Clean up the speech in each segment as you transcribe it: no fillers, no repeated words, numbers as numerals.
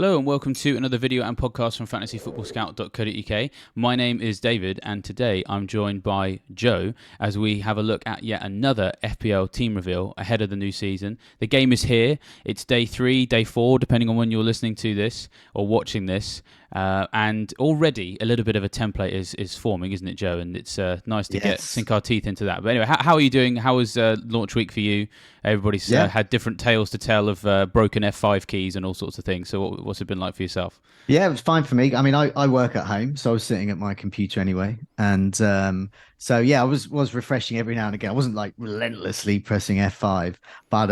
Hello and welcome to another video and podcast from fantasyfootballscout.co.uk. My name is David and today I'm joined by Joe as we have a look at yet another FPL team reveal ahead of the new season. The game is here. It's day 3, day 4, depending on when you're listening to this or watching this. And already a little bit of a template is forming, isn't it, Joe? And it's nice to sink our teeth into that. But anyway, how are you doing? How was launch week for you? Everybody's had different tales to tell of broken F5 keys and all sorts of things. So what's it been like for yourself? Yeah, it was fine for me. I mean, I work at home, so I was sitting at my computer anyway. And so yeah, I was refreshing every now and again. I wasn't like relentlessly pressing F5, but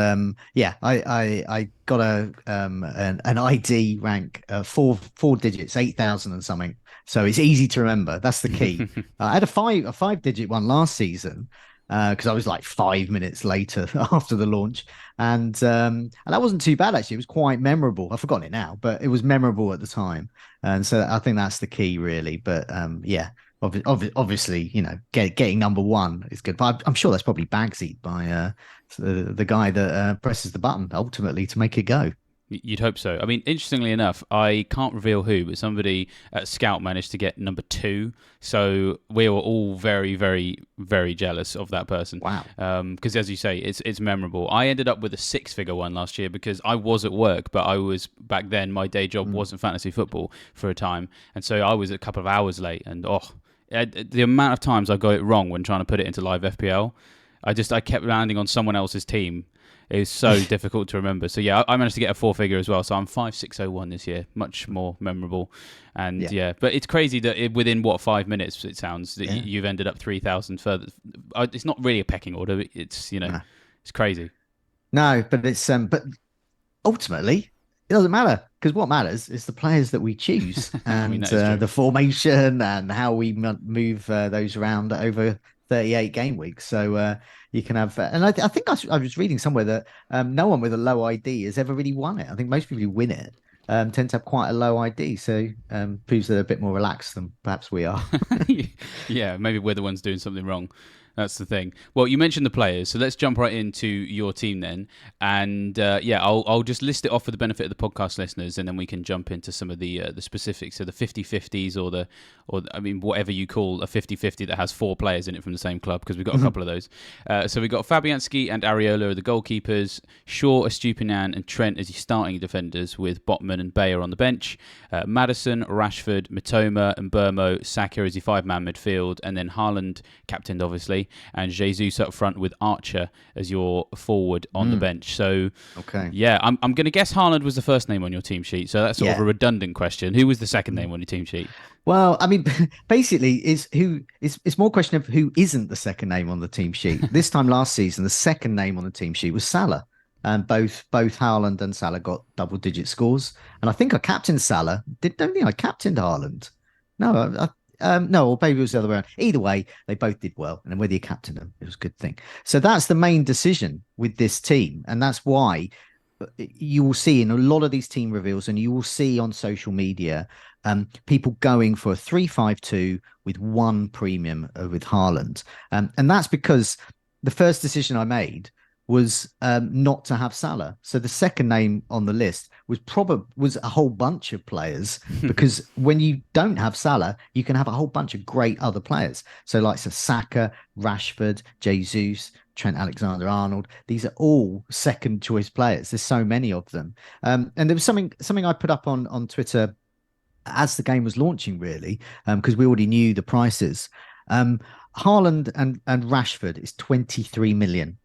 yeah, I got an ID rank, four digits, 8,000 and something. So it's easy to remember. That's the key. I had a five digit one last season because I was like 5 minutes later after the launch, and that wasn't too bad actually. It was quite memorable. I've forgotten it now, but it was memorable at the time, and so I think that's the key really. But yeah, obviously, you know, getting number one is good. But I'm sure that's probably backseat by the guy that presses the button ultimately to make it go. You'd hope so. I mean, interestingly enough, I can't reveal who, but somebody at Scout managed to get number 2. So we were all very, very, very jealous of that person. Wow. Because as you say, it's memorable. I ended up with a 6-figure one last year because I was at work, but I was back then, my day job wasn't fantasy football for a time. And so I was a couple of hours late. And the amount of times I got it wrong when trying to put it into live FPL, I kept landing on someone else's team. It's so difficult to remember. So yeah, I managed to get a 4-figure as well. So I'm 5601 this year, much more memorable. And yeah, but it's crazy that within 5 minutes it sounds that you've ended up 3,000 further. It's not really a pecking order. It's it's crazy. No, but it's but ultimately it doesn't matter because what matters is the players that we choose and the formation and how we move those around over 38 game weeks. So you can have, and I think I was reading somewhere that no one with a low ID has ever really won it. I think most people who win it tend to have quite a low ID. So proves they're a bit more relaxed than perhaps we are. Yeah, maybe we're the ones doing something wrong. That's the thing. Well, you mentioned the players, so let's jump right into your team then. And I'll just list it off for the benefit of the podcast listeners, and then we can jump into some of the specifics. So the 50-50s or I mean, whatever you call a 50-50 that has 4 players in it from the same club, because we've got a couple of those. So we've got Fabianski and Areola are the goalkeepers, Shaw, Estupiñán and Trent as your starting defenders, with Botman and Bayer on the bench. Maddison, Rashford, Mitoma and Burmo, Saka as your 5-man midfield, and then Haaland, captained obviously, and Jesus up front with Archer as your forward on the bench. So, yeah, I'm going to guess Haaland was the first name on your team sheet. So that's sort of a redundant question. Who was the second name on your team sheet? Well, I mean, basically, it's more a question of who isn't the second name on the team sheet. This time last season, the second name on the team sheet was Salah, and both Haaland and Salah got double-digit scores. And I think I captained Salah. Don't think I captained Haaland. No, no, or maybe it was the other way around. Either way, they both did well. And whether you captained them, it was a good thing. So that's the main decision with this team. And that's why you will see in a lot of these team reveals, and you will see on social media, people going for a 3-5-2 with one premium with Haaland. And that's because the first decision I made was not to have Salah. So the second name on the list was a whole bunch of players because when you don't have Salah, you can have a whole bunch of great other players. So like Saka, Rashford, Jesus, Trent Alexander-Arnold. These are all second choice players. There's so many of them. And there was something I put up on Twitter as the game was launching, really, because we already knew the prices. Haaland and Rashford is 23 million.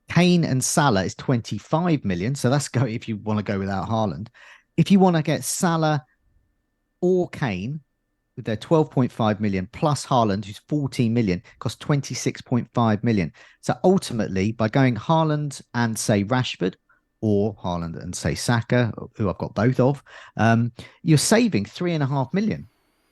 Kane and Salah is 25 million. So that's go if you want to go without Haaland. If you want to get Salah or Kane with their 12.5 million plus Haaland, who's 14 million, costs 26.5 million. So ultimately, by going Haaland and say Rashford, or Haaland and say Saka, who I've got both of, you're saving 3.5 million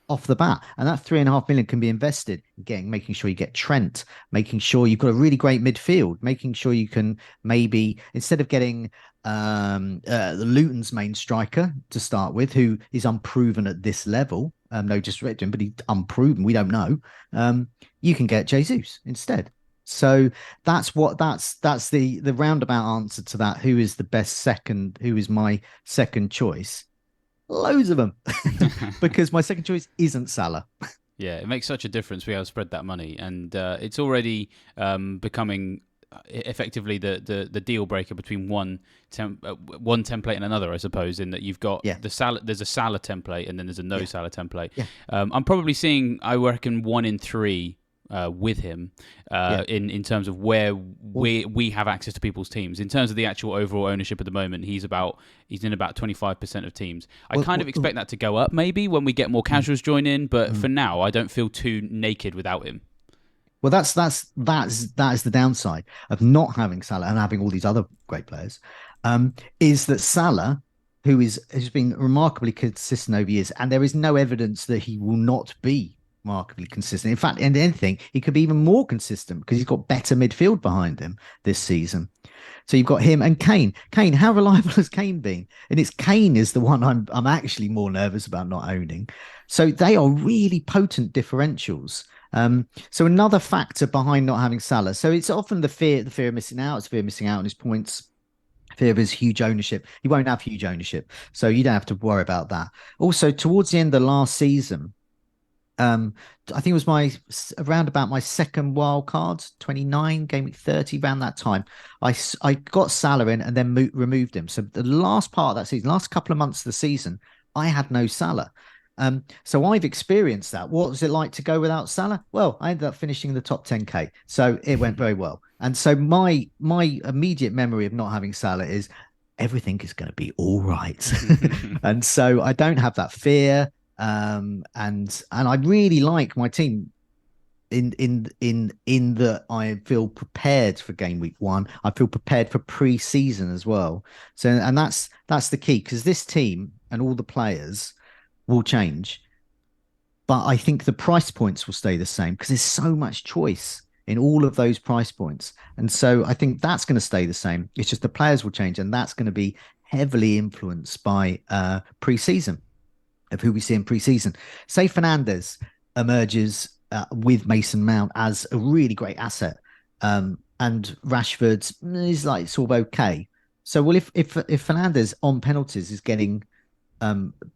off the bat, and that 3.5 million can be invested in making sure you get Trent, making sure you've got a really great midfield, making sure you can maybe, instead of getting the Luton's main striker to start with, who is unproven at this level, no disrespect to him, but he's unproven, we don't know, you can get Jesus instead. So that's the roundabout answer to that. Who is the best second? Who is my second choice? loads of them, because my second choice isn't Salah. Yeah, it makes such a difference. We have spread that money, and it's already becoming effectively the deal breaker between one template and another, I suppose. In that you've got Yeah, the Salah, there's a Salah template, and then there's a no yeah, Salah template. yeah, I'm probably seeing, I reckon, 1 in 3. With him, yeah. in terms of where Well, we have access to people's teams. In terms of the actual overall ownership at the moment, he's in about 25% of teams. I well, kind of expect that to go up maybe when we get more mm, casuals join in, but mm. for now, I don't feel too naked without him. Well, that is the downside of not having Salah and having all these other great players. Is that Salah, has been remarkably consistent over years, and there is no evidence that he will not be remarkably consistent. In fact, in anything, he could be even more consistent because he's got better midfield behind him this season. So you've got him and Kane. Kane, how reliable has Kane been? And it's Kane is the one I'm actually more nervous about not owning. So they are really potent differentials. So another factor behind not having Salah. So it's often the fear of missing out. It's fear of missing out on his points. Fear of his huge ownership. He won't have huge ownership, so you don't have to worry about that. Also, towards the end of the last season, I think it was around about my second wild card, 29, game week 30, around that time. I got Salah in and then removed him. So the last part of that season, last couple of months of the season, I had no Salah. So I've experienced that. What was it like to go without Salah? Well, I ended up finishing in the top 10k, so it went very well. And so my immediate memory of not having Salah is everything is going to be all right, and so I don't have that fear. And I really like my team in that I feel prepared for game week 1. I feel prepared for pre-season as well. So, and that's the key, because this team and all the players will change, but I think the price points will stay the same because there's so much choice in all of those price points. And so I think that's going to stay the same. It's just the players will change, and that's going to be heavily influenced by pre-season, of who we see in pre-season. Say Fernandes emerges with Mason Mount as a really great asset, and Rashford is like sort of okay. So, well, if Fernandes on penalties is getting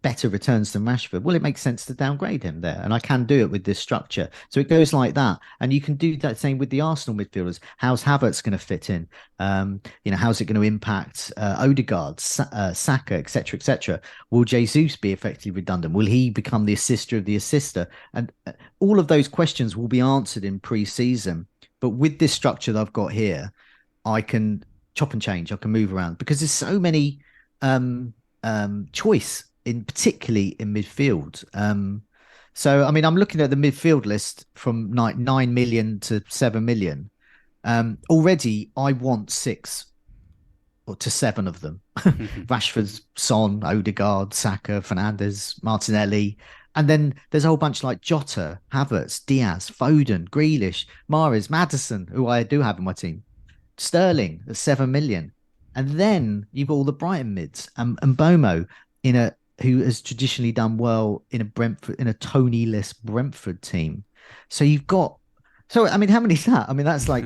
better returns than Rashford, well, it makes sense to downgrade him there, and I can do it with this structure. So it goes like that, and you can do that same with the Arsenal midfielders. How's Havertz going to fit in? How's it going to impact Odegaard, Saka, etc., etc.? Will Jesus be effectively redundant? Will he become the assister of the assister? And all of those questions will be answered in pre-season. But with this structure that I've got here, I can chop and change. I can move around because there's so many choice particularly in midfield. So I mean, I'm looking at the midfield list from 9 million to 7 million. Already I want 6 or to 7 of them. Rashford, Son, Odegaard, Saka, Fernandes, Martinelli. And then there's a whole bunch like Jota, Havertz, Diaz, Foden, Grealish, Mahrez, Maddison, who I do have in my team. Sterling at 7 million. And then you've got all the Brighton mids and Bomo who has traditionally done well in a Tony-less Brentford team. So I mean, how many is that? I mean, that's like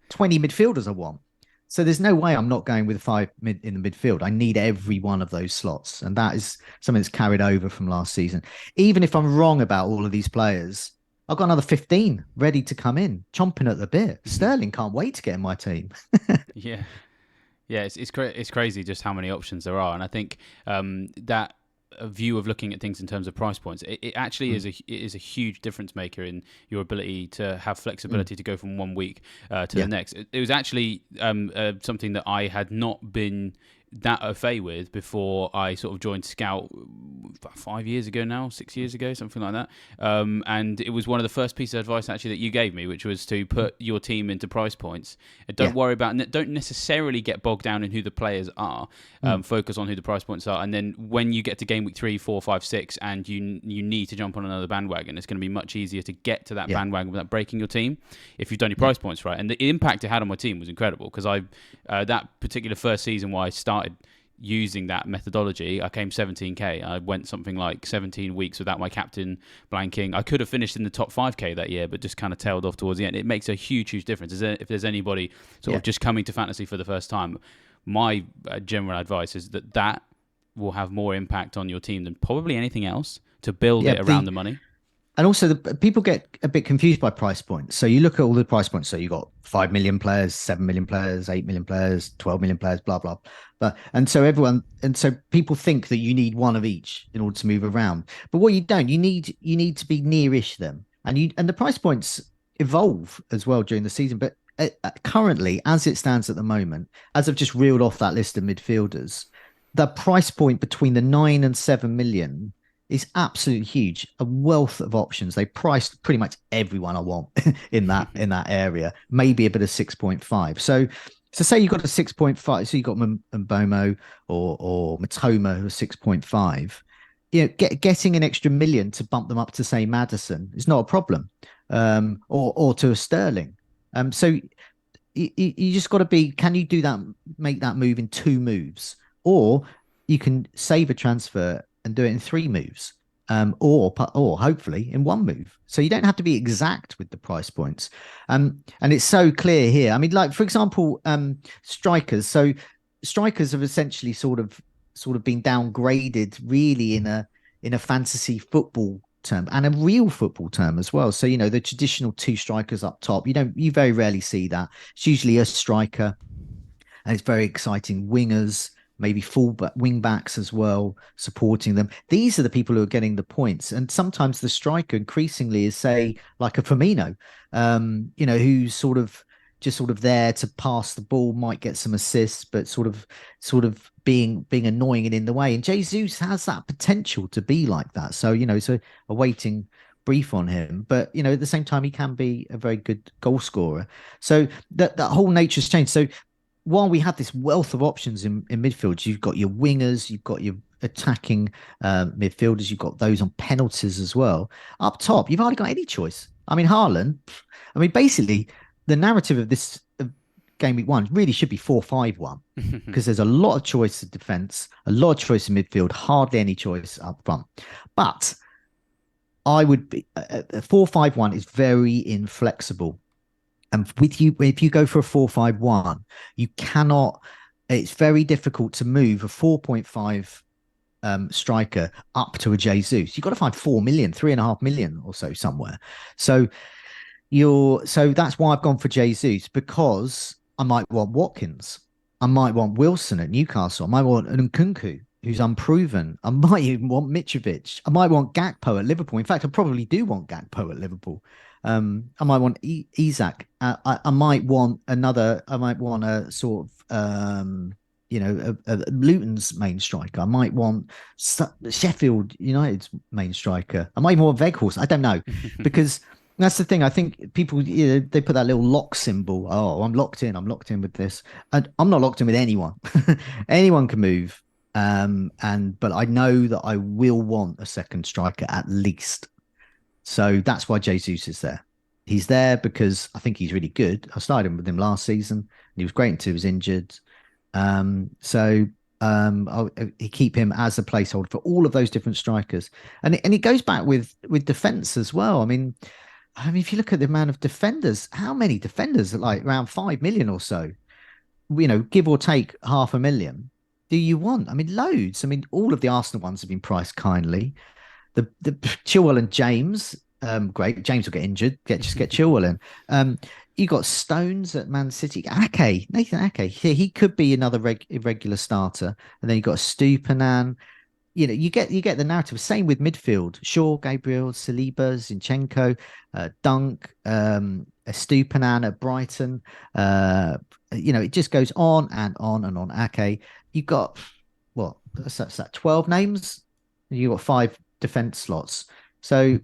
20 midfielders I want. So there's no way I'm not going with 5 in the midfield. I need every one of those slots. And that is something that's carried over from last season. Even if I'm wrong about all of these players, I've got another 15 ready to come in, chomping at the bit. Sterling can't wait to get in my team. Yeah. Yeah, it's crazy just how many options there are, and I think that view of looking at things in terms of price points, it actually is a huge difference maker in your ability to have flexibility to go from 1 week to the next. It was actually something that I had not been that au fait with before I sort of joined Scout 5 years ago now, 6 years ago, something like that. And it was one of the first pieces of advice actually that you gave me, which was to put your team into price points. Don't worry about, don't necessarily get bogged down in who the players are. Focus on who the price points are. And then when you get to game week 3, 4, 5, 6, and you need to jump on another bandwagon, it's going to be much easier to get to that bandwagon without breaking your team if you've done your price points right. And the impact it had on my team was incredible because that particular first season where I started using that methodology, I came 17k. I went something like 17 weeks without my captain blanking. I could have finished in the top 5k that year, but just kind of tailed off towards the end. It makes a huge difference. If there's anybody sort of just coming to fantasy for the first time, my general advice is that will have more impact on your team than probably anything else to build Yeah, it around the money. and also the people get a bit confused by price points. So you look at all the price points. So you got 5 million players, 7 million players, 8 million players, 12 million players, blah blah. But and so people think that you need one of each in order to move around. But what you don't, you need to be nearish them, and the price points evolve as well during the season. But currently, as it stands at the moment, as I've just reeled off that list of midfielders, the price point between the 9 and 7 million is absolutely huge. A wealth of options. They priced pretty much everyone I want in that area. Maybe a bit of 6.5. So say you got a 6.5. So you got Mbomo or Matoma who are 6.5. Getting an extra million to bump them up to say Maddison is not a problem, or to a Sterling. So you just got to be. Can you do that? Make that move in 2 moves, or you can save a transfer and do it in 3 moves, or hopefully in 1 move. So you don't have to be exact with the price points. And it's so clear here. I mean, like for example, strikers. So strikers have essentially sort of been downgraded, really, in a fantasy football term and a real football term as well. So the traditional 2 strikers up top, you very rarely see that. It's usually a striker, and it's very exciting wingers, maybe wing backs as well, supporting them. These are the people who are getting the points. And sometimes the striker increasingly is, say, like a Firmino, who's sort of there to pass the ball, might get some assists, but sort of being annoying and in the way. And Jesus has that potential to be like that. So, it's a waiting brief on him, but at the same time, he can be a very good goal scorer. So that whole nature's changed. So while we have this wealth of options in midfield, you've got your wingers, you've got your attacking midfielders, you've got those on penalties as well. Up top, you've hardly got any choice. I mean, Haaland, basically, the narrative of this game week 1 really should be 4-5-1 because there's a lot of choice in defence, a lot of choice in midfield, hardly any choice up front. But I would be 4-5-1 is very inflexible. And if you go for a 4-5-1, you cannot. It's very difficult to move a 4.5 striker up to a Jesus. You've got to find 4 million, 3.5 million or so somewhere. So that's why I've gone for Jesus, because I might want Watkins, I might want Wilson at Newcastle, I might want Nkunku, who's unproven. I might even want Mitrovic. I might want Gakpo at Liverpool. In fact, I probably do want Gakpo at Liverpool. I might want Isak. I might want another. I might want a sort of, a Luton's main striker. I might want Sheffield United's main striker. I might even want Weghorst. I don't know, because that's the thing. I think people, they put that little lock symbol. Oh, I'm locked in. I'm locked in with this. And I'm not locked in with anyone. Anyone can move. But I know that I will want a second striker at least. So that's why Jesus is there. He's there because I think he's really good. I started with him last season, and he was great until he was injured. So I'll keep him as a placeholder for all of those different strikers. And it goes back with defense as well. I mean, if you look at the amount of defenders, how many defenders, like around 5 million or so, give or take 500,000, do you want? I mean, loads. I mean, all of the Arsenal ones have been priced kindly. The Chilwell and James, great. James will get injured. Just get Chilwell in. You got Stones at Man City. Nathan Ake. He could be another irregular starter. And then you got Stupinan. You get the narrative. Same with midfield. Shaw, Gabriel, Saliba, Zinchenko, Dunk, Stupinan at Brighton. It just goes on and on and on. Ake. You got what? That's that 12 names. You got 5 defense slots. So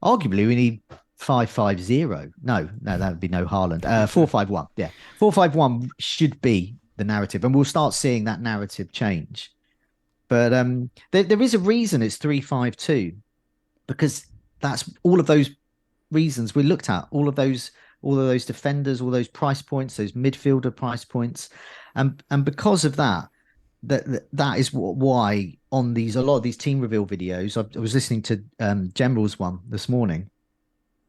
arguably we need 5-5-0. No, that would be no Haaland. 4-5-1. Yeah. 4-5-1 should be the narrative, and we'll start seeing that narrative change. But there is a reason it's 3-5-2, because that's all of those reasons we looked at, all of those defenders, all those price points, those midfielder price points, and because of that is why on a lot of these team reveal videos, I was listening to General's one this morning,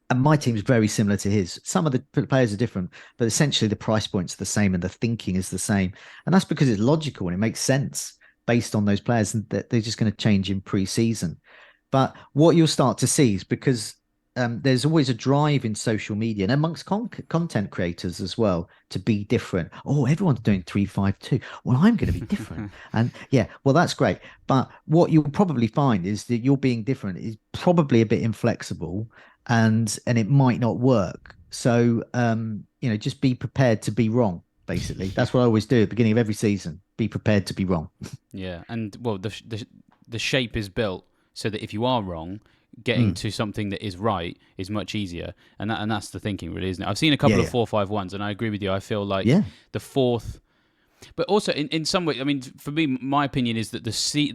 and my team is very similar to his. Some of the players are different, but essentially the price points are the same and the thinking is the same, and that's because it's logical and it makes sense based on those players, and they're just going to change in pre-season. But what you'll start to see is because there's always a drive in social media and amongst content creators as well to be different. Oh, everyone's doing 3-5-2. Well, I'm going to be different. And yeah, well, that's great. But what you'll probably find is that you're being different is probably a bit inflexible, and it might not work. So just be prepared to be wrong. Basically, that's what I always do at the beginning of every season. Be prepared to be wrong. Yeah, and well, the shape is built so that if you are wrong, getting to something that is right is much easier, and that's the thinking, really, isn't it? I've seen a couple of 4-5-1s, and I agree with you. I feel like the fourth, but also in some way, I mean, for me, my opinion is that the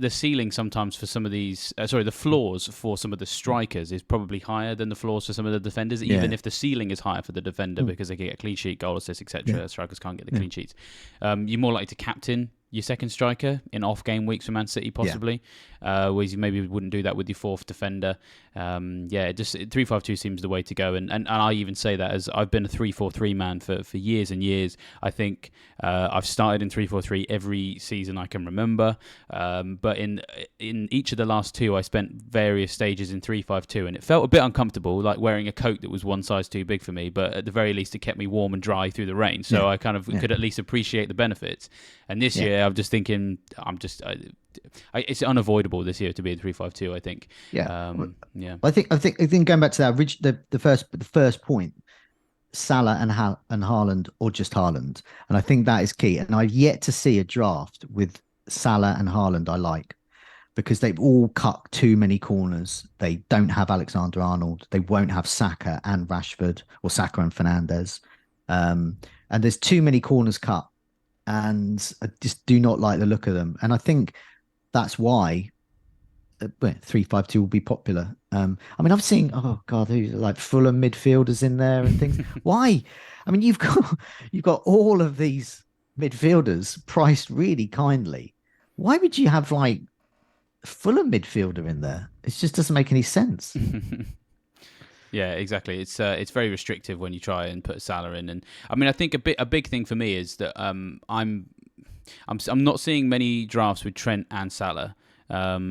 ceiling sometimes for some of these, the floors for some of the strikers is probably higher than the floors for some of the defenders, even if the ceiling is higher for the defender because they can get a clean sheet, goal assist, etc. Strikers can't get the clean sheets. You're more likely to captain your second striker in off-game weeks for Man City, possibly, whereas you maybe wouldn't do that with your fourth defender. Just 3-5-2 seems the way to go, and I even say that as I've been a 3-4-3 man for years and years. I think I've started in 3-4-3 every season I can remember, but in each of the last two, I spent various stages in 3-5-2, and it felt a bit uncomfortable, like wearing a coat that was one size too big for me, but at the very least, it kept me warm and dry through the rain, so I kind of could at least appreciate the benefits. And this year, I'm just thinking, it's unavoidable this year to be a 3-5-2. I think. I think going back to that, the first point, Salah and Haaland, or just Haaland, and I think that is key. And I've yet to see a draft with Salah and Haaland I like, because they've all cut too many corners. They don't have Alexander-Arnold. They won't have Saka and Rashford, or Saka and Fernandes. And there's too many corners cut, and I just do not like the look of them. And I think that's why 3-5-2 will be popular. I mean, I've seen, who's like Fulham midfielders in there and things. Why? I mean, you've got all of these midfielders priced really kindly. Why would you have like Fulham midfielder in there? It just doesn't make any sense. Yeah, exactly. It's very restrictive when you try and put Salah in, and I mean, I think a big thing for me is that I'm not seeing many drafts with Trent and Salah. I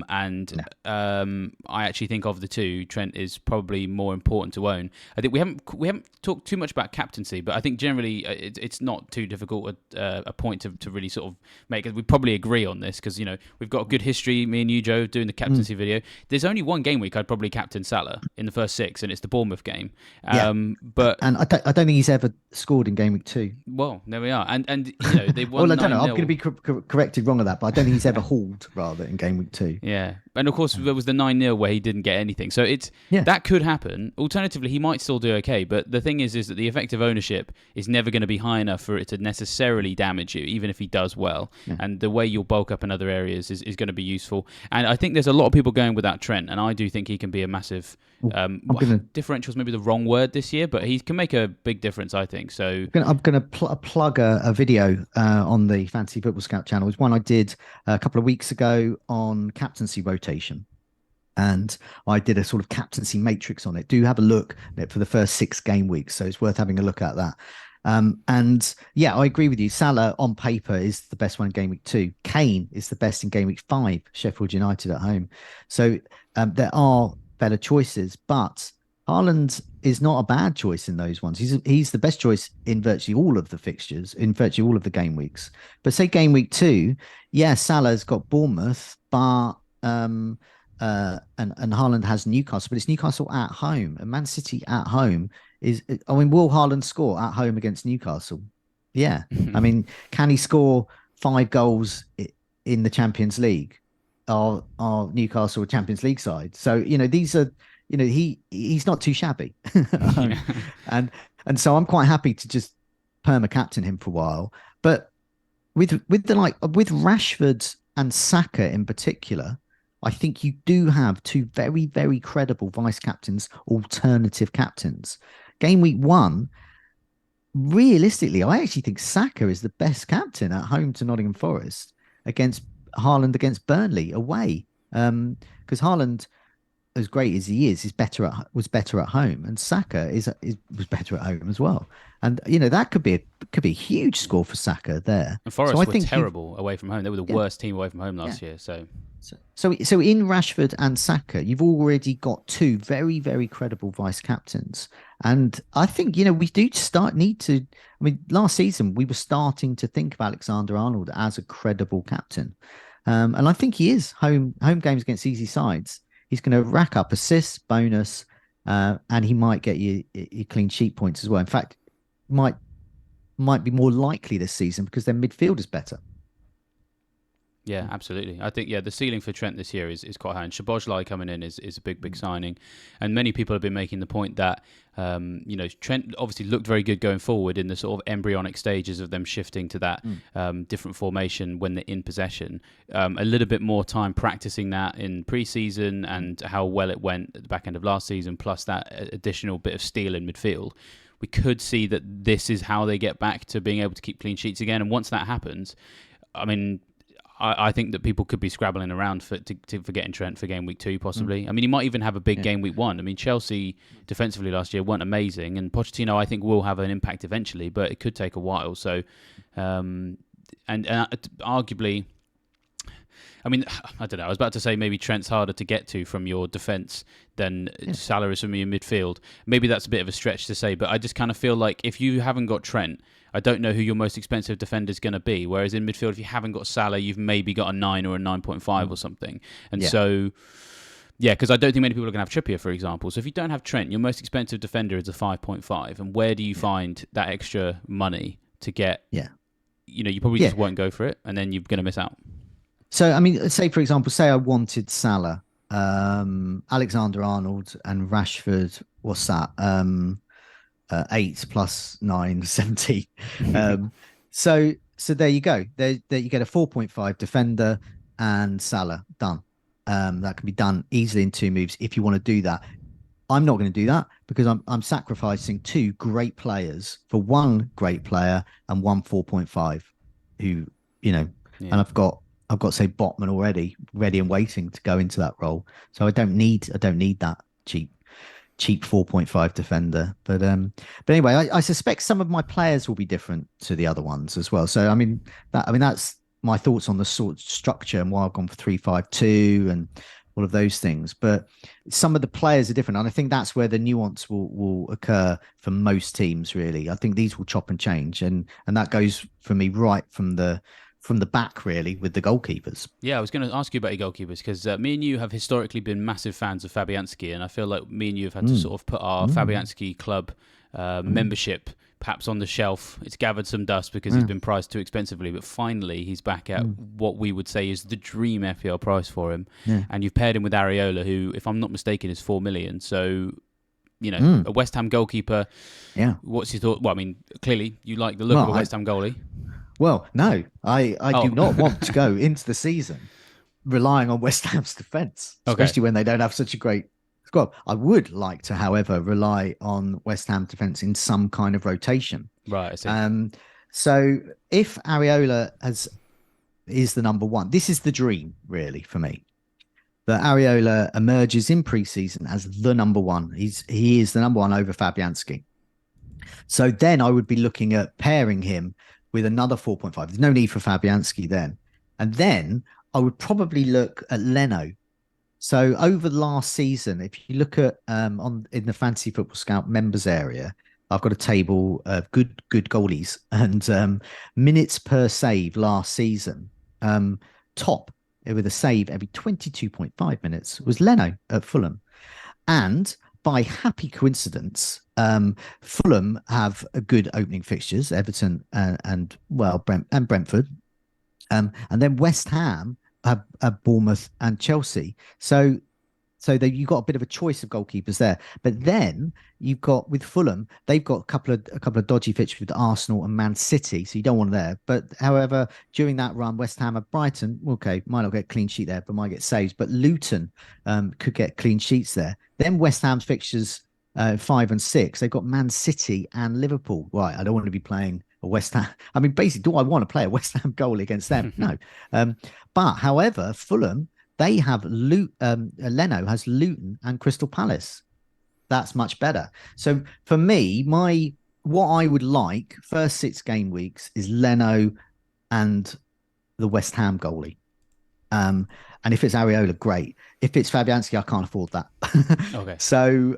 actually think of the two, Trent is probably more important to own. I think we haven't talked too much about captaincy, but I think generally it's not too difficult a point to really sort of make. We probably agree on this because we've got a good history. Me and you, Joe, doing the captaincy video. There's only one game week I'd probably captain Salah in the first 6, and it's the Bournemouth game. But I don't think he's ever scored in game week 2. Well, there we are, and they won. Well, I don't know. I'm going to be corrected wrong on that, but I don't think he's ever hauled rather in game week 2. Yeah, and of course there was the 9-0 where he didn't get anything, so that could happen. Alternatively, he might still do okay, but the thing is that the effective ownership is never going to be high enough for it to necessarily damage you, even if he does well. And the way you'll bulk up in other areas is going to be useful. And I think there's a lot of people going without Trent, and I do think he can be a massive differentials, maybe the wrong word this year, but he can make a big difference, I think. So I'm going to plug a video on the Fantasy Football Scout channel. It's one I did a couple of weeks ago on captaincy rotation, and I did a sort of captaincy matrix on it. Do have a look at it for the first 6 game weeks, so it's worth having a look at that. And yeah, I agree with you. Salah on paper is the best one in game week 2. Kane is the best in game week 5. Sheffield United at home. So there are better choices, but Haaland is not a bad choice in those ones. He's the best choice in virtually all of the fixtures, in virtually all of the game weeks. But say game week 2, Salah's got Bournemouth, but and Haaland has Newcastle, but it's Newcastle at home, and Man City at home will Haaland score at home against Newcastle? Yeah. I mean, can he score 5 goals in the Champions League? Are Newcastle a Champions League side? So, these are, he's not too shabby. And so I'm quite happy to just perma captain him for a while. But with Rashford and Saka in particular, I think you do have 2 very, very credible vice captains, alternative captains. Game week 1, realistically, I actually think Saka is the best captain at home to Nottingham Forest against Haaland against Burnley away. Because Haaland, as great as he is was better at home, and Saka was better at home as well. And that could be a huge score for Saka there. And So I Forest were think terrible away from home. They were the yeah, worst team away from home yeah. last year. So So in Rashford and Saka, you've already got two very, very credible vice captains. And I think, we do need to. I mean, last season we were starting to think of Alexander Arnold as a credible captain. And I think he is. Home games against easy sides, he's going to rack up assists, bonus, and he might get you clean sheet points as well. In fact, might be more likely this season because their midfield is better. yeah, absolutely. I think the ceiling for Trent this year is quite high. And Szoboszlai coming in is a big signing, and many people have been making the point that Trent obviously looked very good going forward in the sort of embryonic stages of them shifting to that different formation when they're in possession. A little bit more time practicing that in pre-season and how well it went at the back end of last season, plus that additional bit of steel in midfield. We could see that this is how they get back to being able to keep clean sheets again. And once that happens, I mean, I think that people could be scrabbling around for getting Trent for game week 2, possibly. I mean, he might even have a big game week 1. I mean, Chelsea defensively last year weren't amazing, and Pochettino, I think, will have an impact eventually, but it could take a while. So, and arguably, I mean, I don't know. I was about to say maybe Trent's harder to get to from your defence than Salah is from your midfield. Maybe that's a bit of a stretch to say, but I just kind of feel like if you haven't got Trent, I don't know who your most expensive defender is going to be. Whereas in midfield, if you haven't got Salah, you've maybe got a 9 or a 9.5 or something. And so, because I don't think many people are going to have Trippier, for example. So if you don't have Trent, your most expensive defender is a 5.5. And where do you find that extra money to get? Yeah. You probably just won't go for it, and then you're going to miss out. So, I mean, say, for example, say I wanted Salah, Alexander Arnold and Rashford, what's that? 8 plus 9, 17. So there you go. There you get a 4.5 defender and Salah done. That can be done easily in 2 moves if you want to do that. I'm not going to do that because I'm sacrificing 2 great players for 1 great player and 1 4.5 who, and I've got say Botman already ready and waiting to go into that role. So I don't need that cheap 4.5 defender. But anyway, I suspect some of my players will be different to the other ones as well. So I mean that's my thoughts on the sort of structure and why I've gone for 3-5-2 and all of those things. But some of the players are different, and I think that's where the nuance will occur for most teams. Really, I think these will chop and change, and that goes for me right from the back, really, with the goalkeepers. Yeah, I was going to ask you about your goalkeepers because me and you have historically been massive fans of Fabianski, and I feel like me and you have had to sort of put our Fabianski club membership perhaps on the shelf. It's gathered some dust because he's been priced too expensively, but finally he's back at what we would say is the dream FPL price for him. And you've paired him with Areola, who, if I'm not mistaken, is 4 million. So, a West Ham goalkeeper. Yeah. What's your thought? Well, I mean, clearly you like the look of a West Ham goalie. Well, no, I do not want to go into the season relying on West Ham's defence, especially when they don't have such a great squad. I would like to, however, rely on West Ham defence in some kind of rotation. Right, I see. So if Areola is the number 1, this is the dream, really, for me. That Areola emerges in pre-season as the number 1. He is the number 1 over Fabianski. So then I would be looking at pairing him with another 4.5. There's no need for Fabianski then. And then I would probably look at Leno. So over the last season, if you look at in the Fantasy Football Scout members area, I've got a table of good goalies and minutes per save last season. Top with a save every 22.5 minutes was Leno at Fulham. And by happy coincidence, Fulham have a good opening fixtures, Everton and Brentford, and then West Ham have Bournemouth and Chelsea. So you've got a bit of a choice of goalkeepers there. But then you've got with Fulham, they've got a couple of dodgy fixtures with Arsenal and Man City, so you don't want there. But however, during that run, West Ham and Brighton, okay, might not get clean sheet there, but might get saves. But Luton could get clean sheets there. Then West Ham's fixtures 5 and 6, they've got Man City and Liverpool. Right, I don't want to be playing a West Ham. I mean, basically, do I want to play a West Ham goal against them? No. But however, Fulham They have Leno has Luton and Crystal Palace. That's much better. So for me, what I would like first 6 game weeks is Leno and the West Ham goalie. And if it's Areola, great. If it's Fabianski, I can't afford that. Okay. So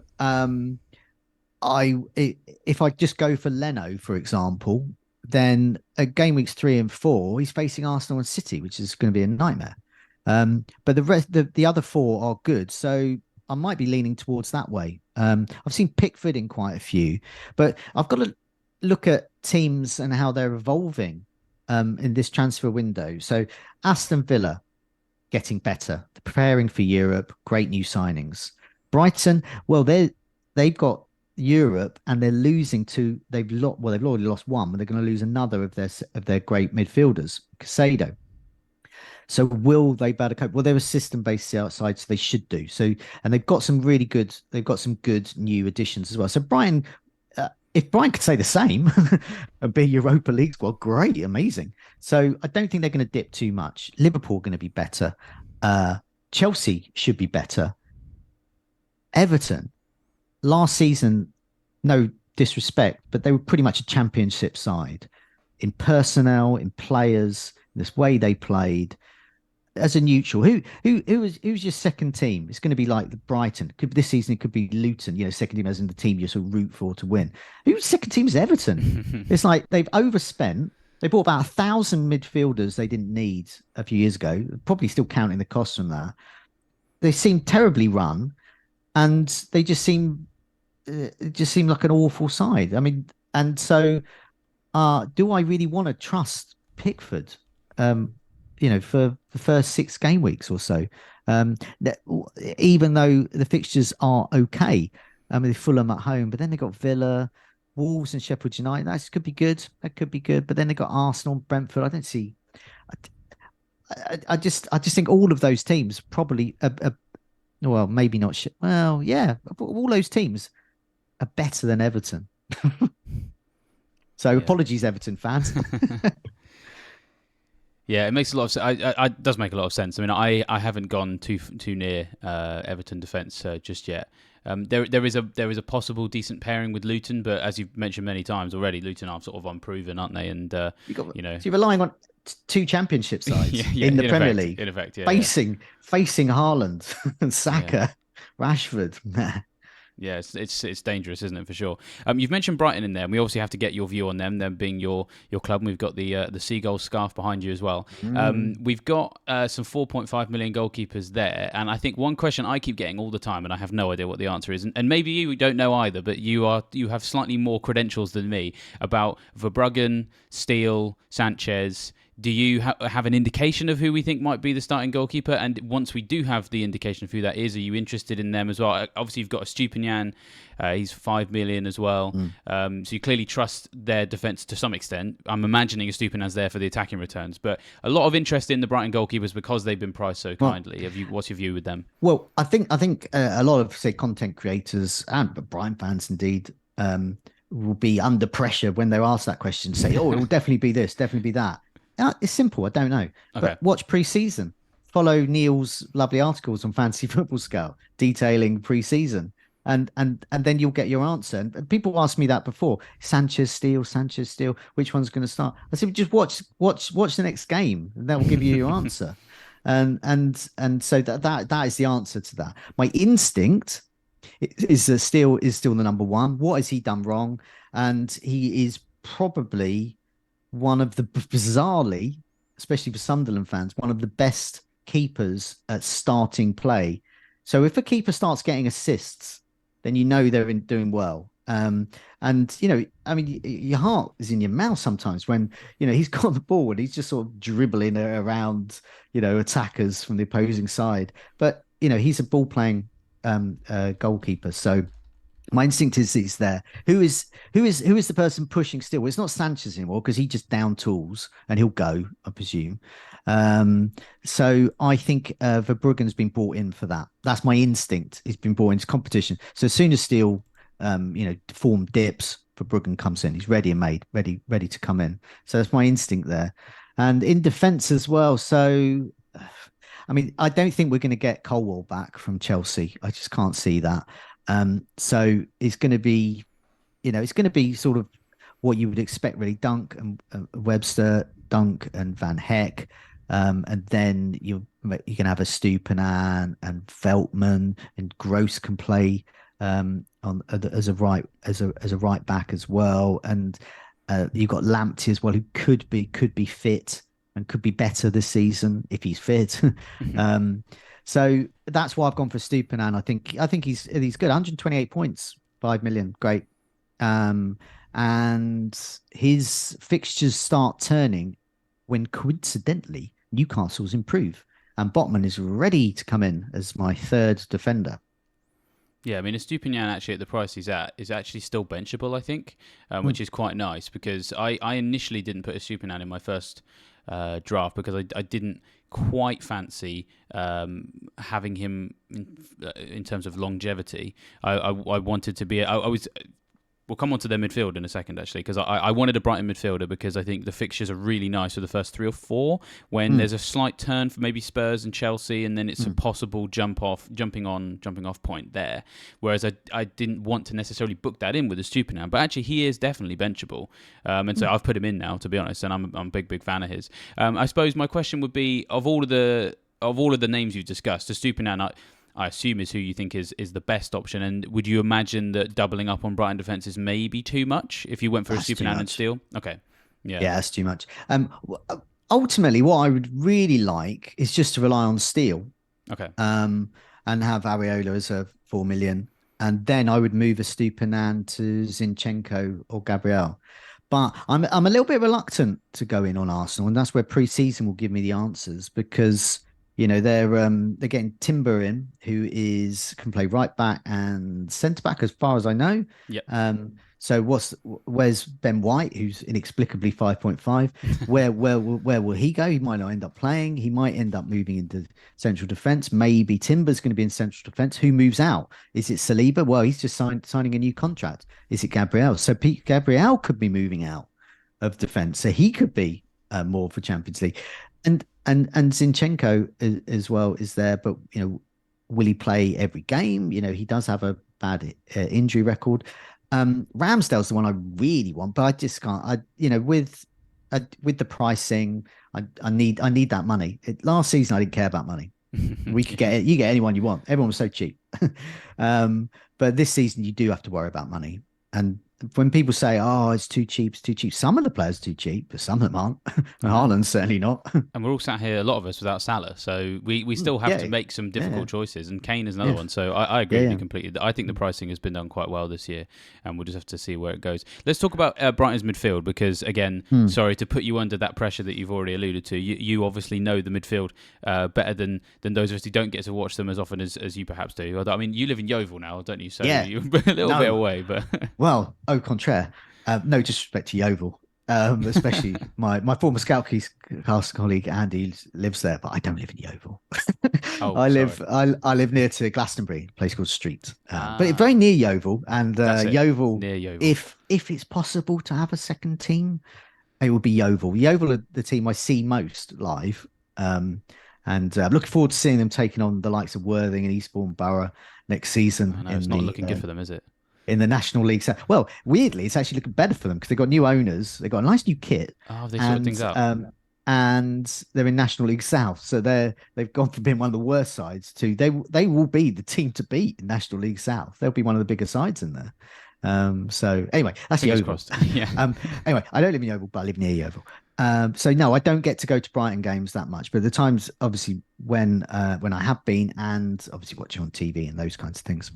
if I just go for Leno, for example, then at game weeks 3 and 4, he's facing Arsenal and City, which is going to be a nightmare. But the other 4 are good, so I might be leaning towards that way. I've seen Pickford in quite a few, but I've got to look at teams and how they're evolving in this transfer window. So Aston Villa getting better, preparing for Europe, great new signings. Brighton, well, they've got Europe and they're losing to they've already lost one, but they're going to lose another of their great midfielders, Casado. So will they be able to cope? Well, they're a system-based outside, so they should do. So, and they've got some good new additions as well. So Brighton, if Brighton could say the same and be Europa League squad, great, amazing. So I don't think they're going to dip too much. Liverpool are going to be better. Chelsea should be better. Everton, last season, no disrespect, but they were pretty much a championship side in personnel, in players, in this way they played. As a neutral, who's your second team? It's going to be like the Brighton. This season it could be Luton. Second team as in the team you sort of root for to win. Whose second team is Everton? It's like they've overspent. They bought about 1,000 midfielders they didn't need a few years ago. Probably still counting the costs from that. They seem terribly run, and they just seem like an awful side. I mean, and so do I really want to trust Pickford? For the first 6 game weeks or so, even though the fixtures are okay, Fulham at home, but then they got Villa, Wolves, and Sheffield United. That could be good. But then they got Arsenal, Brentford. I don't see. I just think all of those teams probably, well, maybe not. Well, yeah, all those teams are better than Everton. So apologies, Everton fans. Yeah, it makes a lot of sense. It does make a lot of sense. I mean, I haven't gone too near Everton defence just yet. There is a possible decent pairing with Luton, but as you've mentioned many times already, Luton are sort of unproven, aren't they? And so you're relying on 2 championship sides in the Premier League, in effect, facing Haaland and Saka, Rashford. Yeah, it's dangerous, isn't it, for sure? You've mentioned Brighton in there, and we obviously have to get your view on them being your club. And we've got the seagull scarf behind you as well. We've got some 4.5 million goalkeepers there, and I think one question I keep getting all the time, and I have no idea what the answer is, and maybe you don't know either, but you have slightly more credentials than me about Verbruggen, Steele, Sanchez. Do you have an indication of who we think might be the starting goalkeeper? And once we do have the indication of who that is, are you interested in them as well? Obviously, you've got a Stupinian. He's 5 million as well. So you clearly trust their defence to some extent. I'm imagining a Stupinian's there for the attacking returns. But a lot of interest in the Brighton goalkeepers because they've been priced so kindly. What's your view with them? Well, I think a lot of, say, content creators and Brighton fans indeed will be under pressure when they're asked that question. Say, it will definitely be this, definitely be that. It's simple. I don't know. Okay. But watch pre-season. Follow Neil's lovely articles on Fantasy Football Scout detailing pre-season, and then you'll get your answer. And people asked me that before. Sanchez, Steele. Which one's going to start? I said, just watch the next game, and that will give you your answer. And so that is the answer to that. My instinct is that Steele is still the number one. What has he done wrong? And he is probably one of the, bizarrely, especially for Sunderland fans, one of the best keepers at starting play. So if a keeper starts getting assists, then you know they're doing well. And your heart is in your mouth sometimes when he's got the ball and he's just sort of dribbling around attackers from the opposing side. But he's a ball playing goalkeeper, so. My instinct is he's there. Who is the person pushing still? Well, it's not Sanchez anymore because he just down tools and he'll go, I presume. So I think Verbruggen's been brought in for that. That's my instinct. He's been brought into competition. So as soon as Steele, form dips, Verbruggen comes in. He's ready and made, ready to come in. So that's my instinct there. And in defence as well. So I mean, I don't think we're going to get Colwell back from Chelsea. I just can't see that. So it's going to be, it's going to be sort of what you would expect, really. Dunk and Webster, Dunk and Van Heck. And then you can have a Stupinan and Veltman, and Gross can play on as a right back as well. And you've got Lamptey as well, who could be fit and could be better this season if he's fit. So that's why I've gone for Stupinan. I think he's good. 128 points, 5 million, great. And his fixtures start turning when coincidentally Newcastle's improve, and Botman is ready to come in as my third defender. Yeah, I mean, Estupinian actually at the price he's at is actually still benchable, I think, which is quite nice because I initially didn't put Estupinian in my first draft because I didn't quite fancy having him in terms of longevity. I wanted to be. I was. We'll come on to their midfield in a second, actually, because I wanted a Brighton midfielder because I think the fixtures are really nice for the first 3 or 4. When there's a slight turn for maybe Spurs and Chelsea, and then it's a possible jumping off point there. Whereas I didn't want to necessarily book that in with a Stupinan, but actually he is definitely benchable, and so I've put him in now, to be honest, and I'm a big fan of his. I suppose my question would be of all of the names you've discussed, the Stupinan, I assume is who you think is the best option. And would you imagine that doubling up on Brighton defence is maybe too much if you went for a Stupinan and Steele? Okay. Yeah, that's too much. Ultimately, what I would really like is just to rely on Steele. Okay. And have Areola as a 4 million. And then I would move a Stupinan to Zinchenko or Gabriel. But I'm a little bit reluctant to go in on Arsenal, and that's where pre-season will give me the answers, because they're getting Timber in, who can play right back and centre back, as far as I know. Yep. So where's Ben White, who's inexplicably 5.5? Where will he go? He might not end up playing. He might end up moving into central defence. Maybe Timber's going to be in central defence. Who moves out? Is it Saliba? Well, he's just signing a new contract. Is it Gabriel? So Gabriel could be moving out of defence, so he could be more for Champions League. And Zinchenko as well is there, but will he play every game? He does have a bad injury record. Ramsdale's the one I really want, but I just can't. With the pricing, I need that money. Last season I didn't care about money. We could get it. You get anyone you want. Everyone was so cheap. But this season you do have to worry about money. And when people say, "Oh, it's too cheap," some of the players are too cheap, but some of them aren't. Haaland's certainly not. And we're all sat here, a lot of us, without Salah, so we still have to make some difficult choices. And Kane is another one. So I agree with you completely. I think the pricing has been done quite well this year, and we'll just have to see where it goes. Let's talk about Brighton's midfield, because again, sorry to put you under that pressure that you've already alluded to. You obviously know the midfield better than those of us who don't get to watch them as often as you perhaps do. I mean, you live in Yeovil now, don't you? So you're a little bit away, but well. Au contraire, no disrespect to Yeovil, especially my former Scoutcast colleague Andy lives there, but I don't live in Yeovil. I live near to Glastonbury, a place called Street, but it's very near Yeovil. And Yeovil, near Yeovil, if it's possible to have a second team, it would be Yeovil. Yeovil are the team I see most live, and I'm looking forward to seeing them taking on the likes of Worthing and Eastbourne Borough next season. I know, it's not looking good for them, is it? In the National League. Well, weirdly, it's actually looking better for them because they've got new owners. They've got a nice new kit. Oh, they sorted things out. And they're in National League South. So they've gone from being one of the worst sides to they will be the team to beat in National League South. They'll be one of the bigger sides in there. So anyway, that's Yeovil. Yeah. Anyway, I don't live in Yeovil, but I live near Yeovil. So no, I don't get to go to Brighton games that much. But the times, obviously, when I have been, and obviously watching on TV and those kinds of things,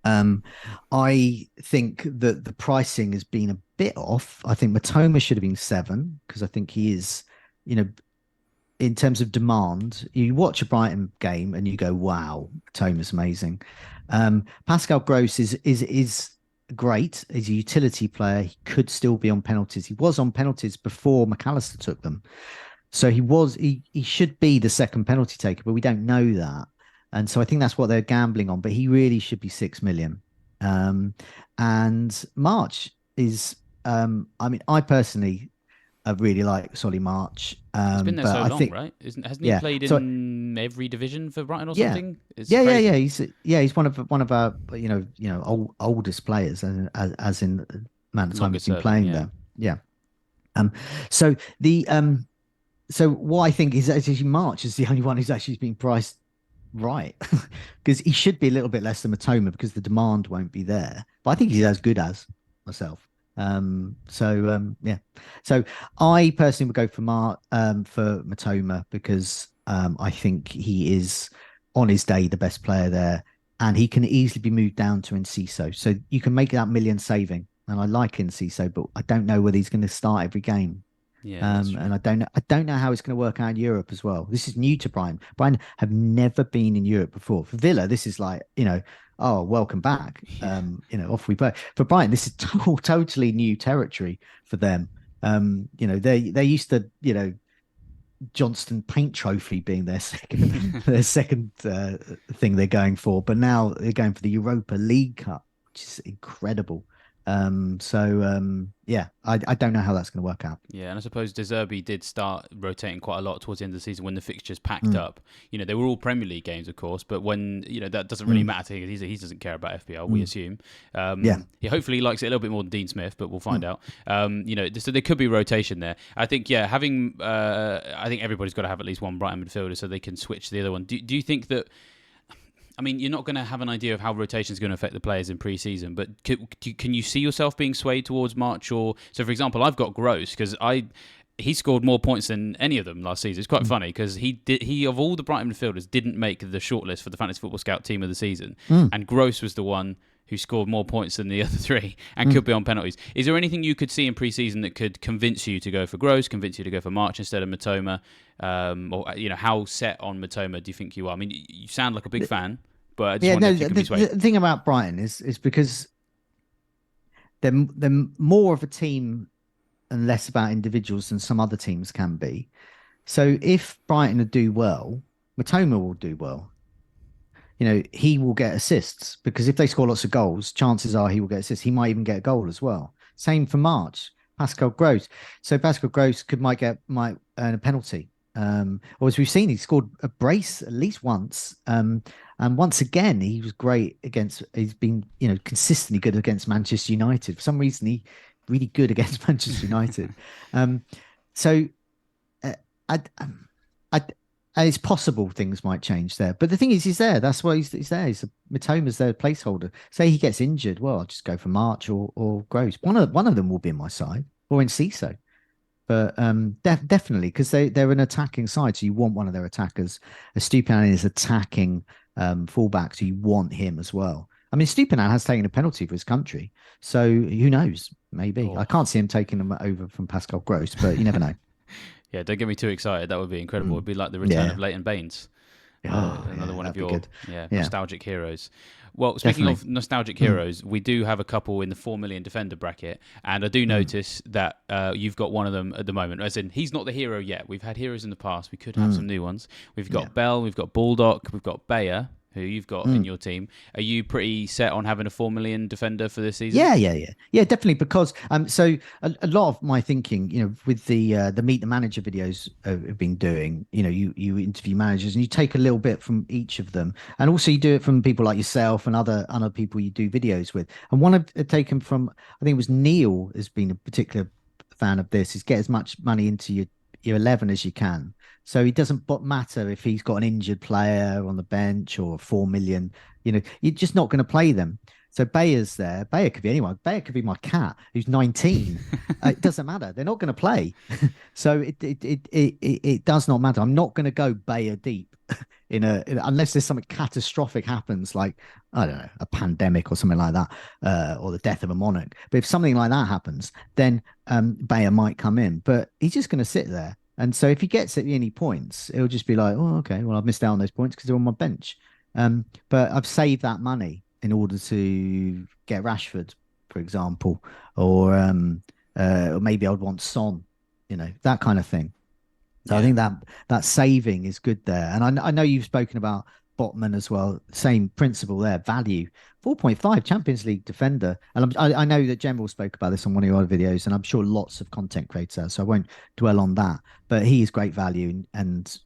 I think that the pricing has been a bit off. I think Matoma should have been 7, because I think he is, in terms of demand. You watch a Brighton game and you go, "Wow, Matoma's amazing." Pascal Gross is great. He's a utility player. He could still be on penalties. He was on penalties before McAllister took them, so he should be the second penalty taker, but we don't know that. And so I think that's what they're gambling on, but he really should be 6 million. And March is, I personally I really like Solly March. He's been there But so I long, think, right? Hasn't he yeah. played So in every division for Brighton or yeah, something? It's yeah. crazy. He's one of our oldest players, as in the amount of time he's Longest been serving, playing yeah. there. Yeah. Um. So the So what I think is actually March is the only one who's actually been priced right, because he should be a little bit less than Matoma because the demand won't be there. But I think he's as good as myself. Yeah. So I personally would go for Matoma because I think he is on his day the best player there, and he can easily be moved down to Enciso. So you can make that million saving. And I like Enciso, but I don't know whether he's going to start every game. Yeah, that's And true. I don't know how it's going to work out in Europe as well. This is new to Brian. Brian have never been in Europe before. For Villa, this is like, oh, welcome back. Yeah. Off we play. For Brian, this is totally new territory for them. They used to, Johnston Paint Trophy being their second their second thing they're going for, but now they're going for the Europa League Cup, which is incredible. Yeah, I don't know how that's going to work out. Yeah, and I suppose De Zerbi did start rotating quite a lot towards the end of the season when the fixtures packed Mm, up. They were all Premier League games, of course, but when that doesn't really mm, matter because he doesn't care about FPL. We mm. assume. Yeah. He hopefully likes it a little bit more than Dean Smith, but we'll find Mm. out. So there could be rotation there. I think, yeah, I think everybody's got to have at least one Brighton midfielder so they can switch to the other one. Do you think that? I mean, you're not going to have an idea of how rotation is going to affect the players in pre-season, but can you see yourself being swayed towards March or so? For example, I've got Gross because he scored more points than any of them last season. It's quite Mm. funny because he of all the Brighton midfielders didn't make the shortlist for the Fantasy Football Scout team of the season, Mm. and Gross was the one who scored more points than the other three and Mm. could be on penalties. Is there anything you could see in pre-season that could convince you to go for Gross, convince you to go for March instead of Matoma? Or how set on Matoma do you think you are? I mean, you sound like a big fan, but I just Yeah, wonder no, if you can be swayed. the thing about Brighton is because they're more of a team and less about individuals than some other teams can be. So if Brighton will do well, Matoma will do well. He will get assists because if they score lots of goals, chances are he will get assists. He might even get a goal as well. Same for March, Pascal Gross. So Pascal Gross might earn a penalty. Or as we've seen, he scored a brace at least once. And once again, he was great against. He's been consistently good against Manchester United. For some reason, he really good against Manchester United. Um, so uh, I, I, and it's possible things might change there. But the thing is, he's there. That's why he's there. Matoma's their placeholder. Say he gets injured, well, I'll just go for March or Gross. One of them will be in my side or in CISO. But definitely because they're an attacking side, so you want one of their attackers. Stupinan is attacking fullback, so you want him as well. I mean, Stupinan has taken a penalty for his country, so who knows? Maybe I Oh. can't see him taking them over from Pascal Gross, but you never know. Yeah, don't get me too excited. That would be incredible. Mm. It'd be like the return Yeah. of Leighton Baines. Oh, Another yeah, one of that'd be your good. Yeah, nostalgic heroes. Well, speaking definitely. of nostalgic Mm, heroes, we do have a couple in the 4 million defender bracket, and I do mm, notice that you've got one of them at the moment. As in, he's not the hero yet. We've had heroes in the past. We could have mm, some new ones. We've yeah. got Bell, we've got Baldock, we've got Bayer, who you've got in Mm. your team. Are you pretty set on having a 4 million defender for this season? Yeah, definitely. Because so a lot of my thinking, with the Meet the Manager videos I've been doing, you interview managers and you take a little bit from each of them, and also you do it from people like yourself and other people you do videos with. And one I've taken from, I think it was Neil, has been a particular fan of this, is get as much money into your 11 as you can. So it doesn't matter if he's got an injured player on the bench or 4 million, you're just not going to play them. So Bayer's there. Bayer could be anyone. Bayer could be my cat who's 19. It doesn't matter. They're not going to play. So it does not matter. I'm not going to go Bayer deep unless there's something catastrophic happens, like I don't know, a pandemic or something like that, or the death of a monarch. But if something like that happens, then Bayer might come in. But he's just going to sit there. And so if he gets any points, it'll just be like, oh, okay, well, I've missed out on those points because they're on my bench. But I've saved that money in order to get Rashford, for example, or maybe I'd want Son, that kind of thing. So I Yeah. think that saving is good there. And I know you've spoken about Botman as well. Same principle there. Value 4.5 Champions League defender. And I know that General spoke about this on one of your other videos, and I'm sure lots of content creators. So I won't dwell on that. But he is great value, and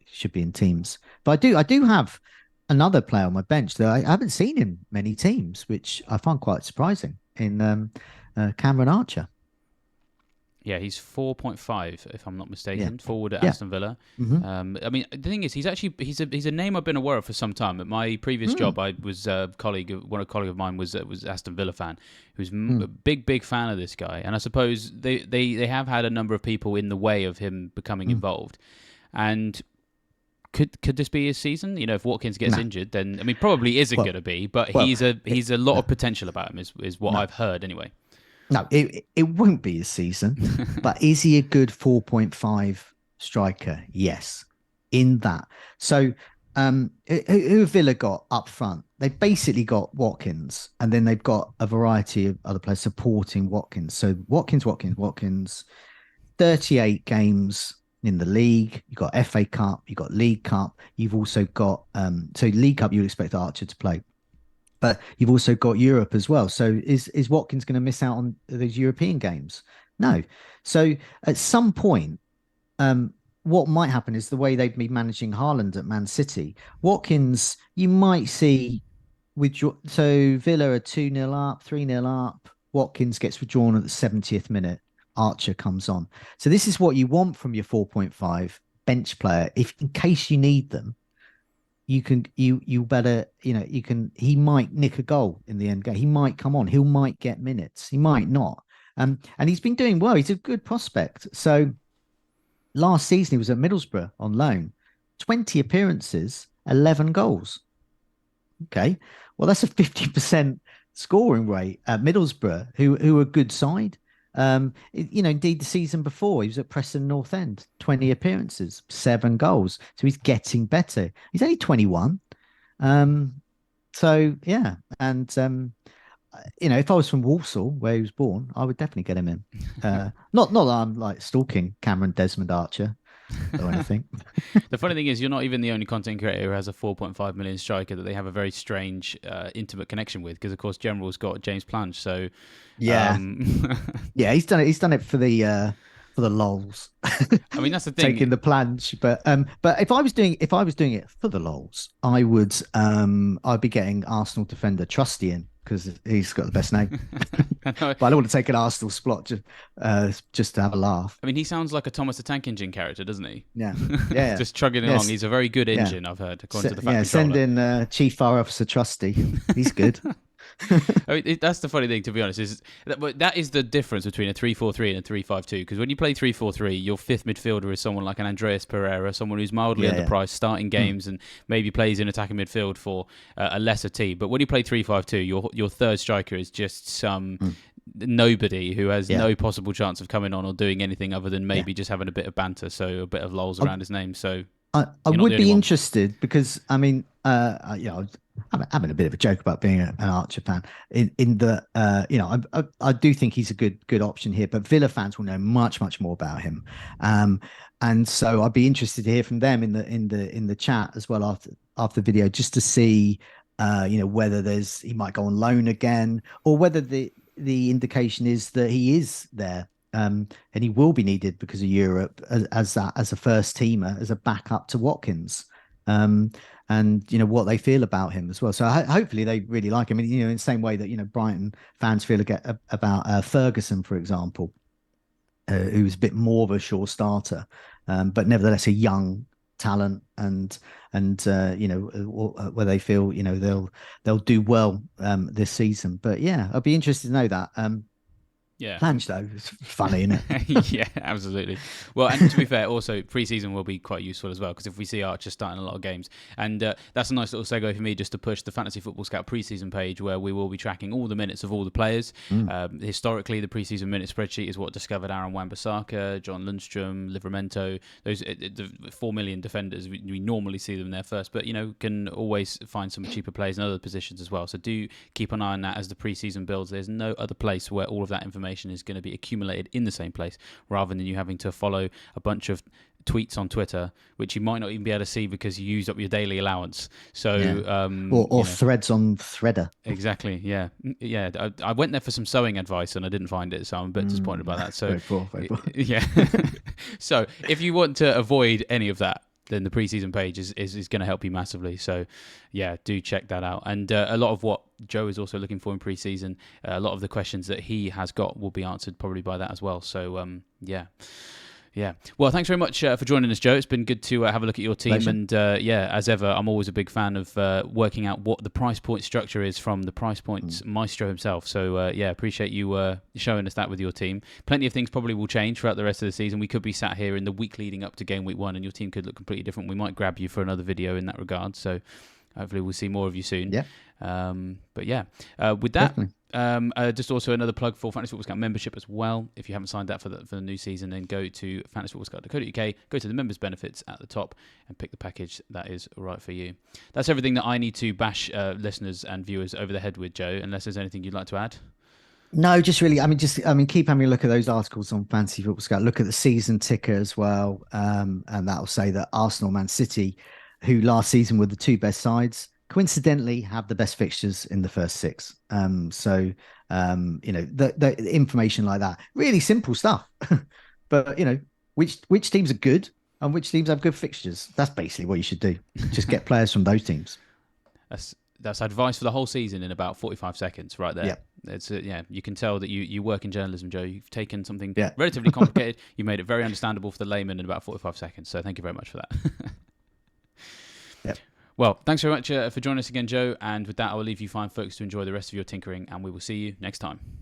should be in teams. But I do have another player on my bench that I haven't seen in many teams, which I find quite surprising. In Cameron Archer. Yeah, he's 4.5 if I'm not mistaken. Yeah. Forward at Yeah. Aston Villa. Mm-hmm. I mean, the thing is, he's a name I've been aware of for some time. At my previous job, I was a colleague of mine was Aston Villa fan, who's a big fan of this guy. And I suppose they have had a number of people in the way of him becoming involved. And could this be his season? If Watkins gets injured, then I mean, probably isn't going to be. But he's a lot of potential about him, is what I've heard anyway. No, it won't be his season, but is he a good 4.5 striker? Yes, in that. So, who have Villa got up front? They've basically got Watkins, and then they've got a variety of other players supporting Watkins. So Watkins, 38 games in the league. You've got FA Cup, you've got League Cup. You've also got so League Cup. You would expect Archer to play. But you've also got Europe as well. So is Watkins going to miss out on those European games? No. So at some point, what might happen is the way they've been managing Haaland at Man City. Watkins, you might see so Villa are 2-0 up, 3-0 up. Watkins gets withdrawn at the 70th minute. Archer comes on. So this is what you want from your 4.5 bench player, if in case you need them. You better, he might nick a goal in the end game. He might come on. He might get minutes. He might not. And he's been doing well. He's a good prospect. So last season, he was at Middlesbrough on loan, 20 appearances, 11 goals. Okay. Well, that's a 50% scoring rate at Middlesbrough, who are a good side. Indeed, the season before he was at Preston North End, 20 appearances, 7 goals. So he's getting better. He's only 21. So yeah, and if I was from Walsall, where he was born, I would definitely get him in. Not that I'm like stalking Cameron Desmond Archer or anything. The funny thing is, you're not even the only content creator who has a 4.5 million striker that they have a very strange, intimate connection with. Because of course, General's got James Plange. So yeah, yeah, he's done it. He's done it for the lols. I mean, that's the thing. Taking the plunge, but if I was doing it for the lols, I would I'd be getting Arsenal defender Trusty in because he's got the best name. But I don't want to take an Arsenal spot just to have a laugh. I mean, he sounds like a Thomas the Tank Engine character, doesn't he? Yeah. Just chugging along. He's a very good engine, I've heard, according to the factory. Send in Chief Fire Officer Trusty. He's good. I mean, that's the funny thing, to be honest, is that is the difference between a 3-4-3 and a 3-5-2. Because when you play 3-4-3, your fifth midfielder is someone like an Andreas Pereira, someone who's mildly underpriced, starting games and maybe plays in attacking midfield for a lesser team. But when you play 3-5-2, your third striker is just some nobody who has no possible chance of coming on or doing anything other than maybe just having a bit of banter, so a bit of lols around his name. So I would be interested because I mean, having a bit of a joke about being an Archer fan in the I do think he's a good option here, but Villa fans will know much more about him, and so I'd be interested to hear from them in the chat as well after the video, just to see whether he might go on loan again, or whether the indication is that he is there. And he will be needed because of Europe as a first teamer, as a backup to Watkins, and what they feel about him as well. So hopefully they really like him. I mean, in the same way that Brighton fans feel about Ferguson, for example, who's a bit more of a sure starter, but nevertheless a young talent, and where they feel they'll do well this season. But yeah, I'd be interested to know that. Yeah. Plange, though, it's funny, isn't it? Yeah, absolutely. Well, and to be fair, also pre-season will be quite useful as well, because if we see Archer starting a lot of games, and that's a nice little segue for me just to push the Fantasy Football Scout pre-season page, where we will be tracking all the minutes of all the players. Historically, the pre-season minute spreadsheet is what discovered Aaron Wan-Bissaka, John Lundstrom, Livramento, the 4 million defenders. We normally see them there first, but can always find some cheaper players in other positions as well. So do keep an eye on that as the pre-season builds. There's no other place where all of that information is going to be accumulated in the same place, rather than you having to follow a bunch of tweets on Twitter, which you might not even be able to see because you used up your daily allowance. So, or threads on Threader. Exactly. Yeah. I went there for some sewing advice and I didn't find it, so I'm a bit disappointed about that. So, very poor. Yeah. So, if you want to avoid any of that, then the preseason page is going to help you massively. So, yeah, do check that out. And a lot of what Joe is also looking for in preseason, a lot of the questions that he has got will be answered probably by that as well. So, yeah. Yeah. Well, thanks very much for joining us, Joe. It's been good to have a look at your team. Pleasure. And as ever, I'm always a big fan of working out what the price point structure is from the price points maestro himself. So, appreciate you showing us that with your team. Plenty of things probably will change throughout the rest of the season. We could be sat here in the week leading up to game week 1 and your team could look completely different. We might grab you for another video in that regard. So, hopefully we'll see more of you soon. Yeah. With that, just also another plug for Fantasy Football Scout membership as well. If you haven't signed up for the new season, then go to fantasyfootballscout.co.uk, go to the members benefits at the top and pick the package that is right for you. That's everything that I need to bash listeners and viewers over the head with, Joe, unless there's anything you'd like to add. No, just really, keep having a look at those articles on Fantasy Football Scout. Look at the season ticker as well. And that'll say that Arsenal, Man City, who last season were the two best sides, coincidentally have the best fixtures in the first 6. The information like that, really simple stuff. But which teams are good and which teams have good fixtures. That's basically what you should do. Just get players from those teams. That's advice for the whole season in about 45 seconds right there. Yeah. You can tell that you work in journalism, Joe. You've taken something relatively complicated. You made it very understandable for the layman in about 45 seconds. So thank you very much for that. Yep. Well, thanks very much for joining us again, Joe. And with that, I will leave you fine folks to enjoy the rest of your tinkering, and we will see you next time.